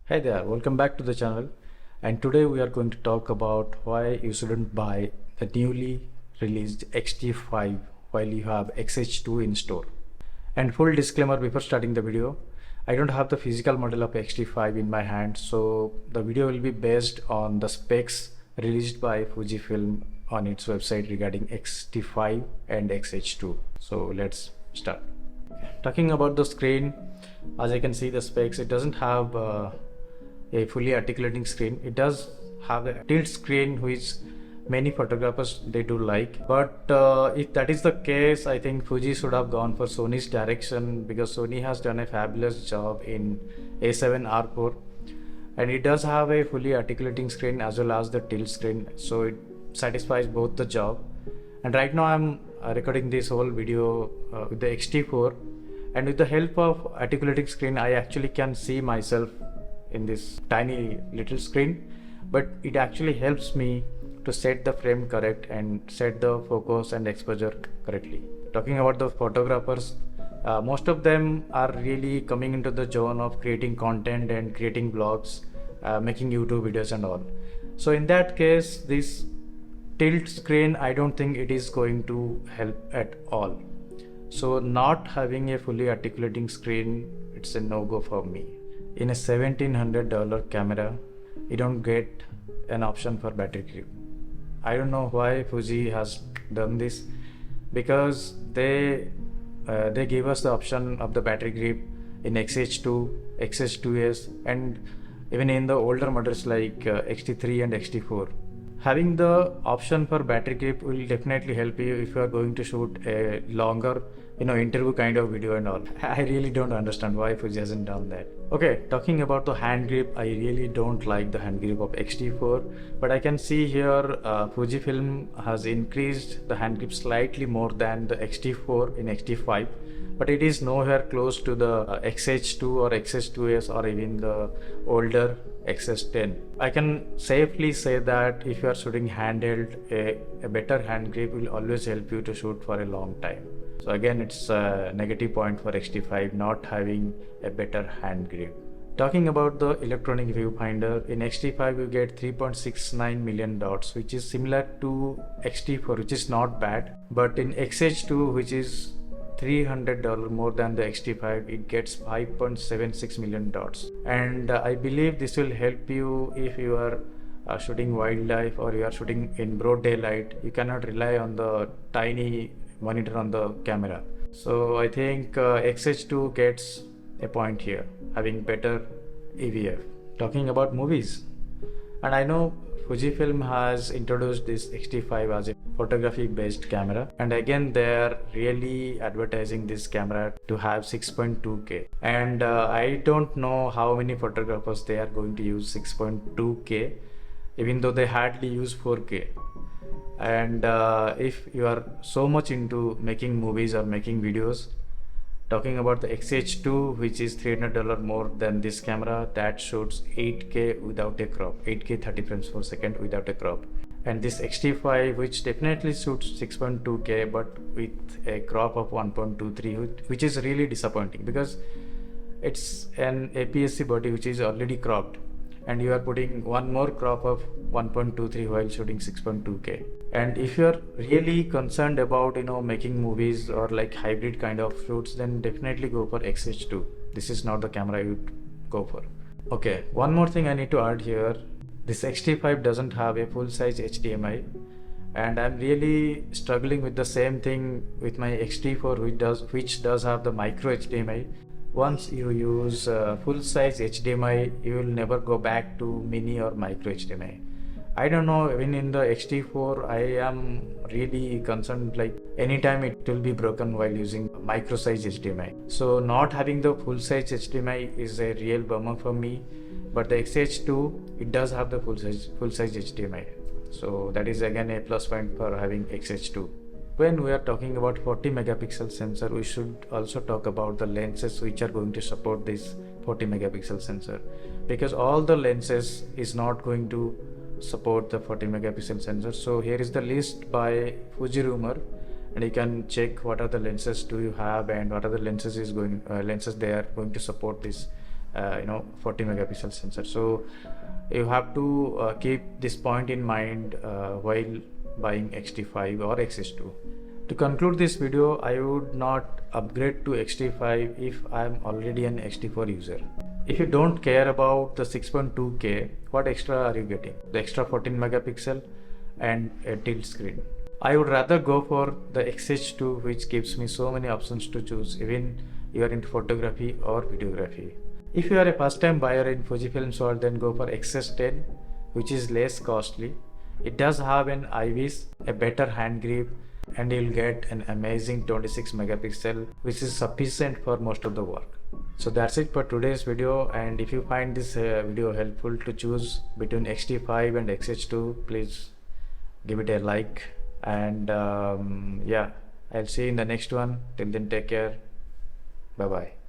Hey there, welcome back to the channel. And today we are going to talk about why you shouldn't buy the newly released XT5 while you have XH2 in store. And full disclaimer before starting the video, I don't have the physical model of XT5 in my hand, so the video will be based on the specs released by Fujifilm on its website regarding XT5 and XH2. So let's start. Talking about the screen, as I can see the specs, it doesn't have a fully articulating screen. It does have a tilt screen, which many photographers they do like, but if that is the case, I think Fuji should have gone for Sony's direction, because Sony has done a fabulous job in A7R4, and it does have a fully articulating screen as well as the tilt screen, so it satisfies both the job. And right now I'm recording this whole video with the XT4, and with the help of articulating screen I actually can see myself in this tiny little screen, but it actually helps me to set the frame correct and set the focus and exposure correctly. Talking about the photographers, most of them are really coming into the zone of creating content and creating vlogs, making YouTube videos and all. So in that case, this tilt screen, I don't think it is going to help at all. So not having a fully articulating screen, it's a no-go for me. In a $1,700 camera, you don't get an option for battery grip. I don't know why Fuji has done this, because they gave us the option of the battery grip in XH2, XH2s, and even in the older models like XT3 and XT4. Having the option for battery grip will definitely help you if you are going to shoot a longer, interview kind of video and all. I really don't understand why Fuji hasn't done that. Okay, talking about the hand grip, I really don't like the hand grip of XT4, but I can see here Fujifilm has increased the hand grip slightly more than the XT4 in XT5, but it is nowhere close to the XH2 or XH2s or even the older XS10. I can safely say that if you are shooting handheld, a better hand grip will always help you to shoot for a long time. So again, it's a negative point for XT5 not having a better hand grip. Talking about the electronic viewfinder, in XT5 you get 3.69 million dots, which is similar to XT4, which is not bad. But in XH2, which is $300 more than the XT5, it gets 5.76 million dots. And I believe this will help you if you are shooting wildlife or you are shooting in broad daylight. You cannot rely on the tiny monitor on the camera. So I think XH2 gets a point here, having better EVF. Talking about movies, and I know Fujifilm has introduced this XT5 as a photography based camera, and again they are really advertising this camera to have 6.2K, and I don't know how many photographers they are going to use 6.2K, even though they hardly use 4K. And if you are so much into making movies or making videos, talking about the XH2, which is $300 more than this camera, that shoots 8K without a crop, 8K 30 frames per second without a crop. And this XT5, which definitely shoots 6.2K but with a crop of 1.23, which is really disappointing, because it's an APS-C body which is already cropped, and you are putting one more crop of 1.23 while shooting 6.2K. And if you are really concerned about making movies or like hybrid kind of shoots, then definitely go for XH2. This is not the camera you would go for. Okay, one more thing I need to add here. This XT5 doesn't have a full-size HDMI, and I'm really struggling with the same thing with my XT4, which does have the micro HDMI. Once you use full-size HDMI, you will never go back to mini or micro HDMI. I don't know, even in the XT4, I am really concerned, like anytime it will be broken while using micro size HDMI. So not having the full-size HDMI is a real bummer for me, but the XH2, it does have the full-size HDMI. So that is again a plus point for having XH2. When we are talking about 40 megapixel sensor, we should also talk about the lenses which are going to support this 40 megapixel sensor, because all the lenses is not going to support the 40 megapixel sensor. So here is the list by Fuji Rumor, and you can check what are the lenses do you have and what are the lenses they are going to support this 40 megapixel sensor. So you have to keep this point in mind while buying XT5 or XH2. To conclude this video, I would not upgrade to XT5 if I am already an XT4 user. If you don't care about the 6.2K, what extra are you getting? The extra 14 megapixel and a tilt screen. I would rather go for the XH2, which gives me so many options to choose, even you are into photography or videography. If you are a first time buyer in Fujifilm world, then go for XS10, which is less costly. It does have an IVs, a better hand grip, and you'll get an amazing 26 megapixel, which is sufficient for most of the work. So that's it for today's video, and if you find this video helpful to choose between XT5 and XH2, please give it a like, and yeah, I'll see you in the next one. Till then, take care. Bye bye.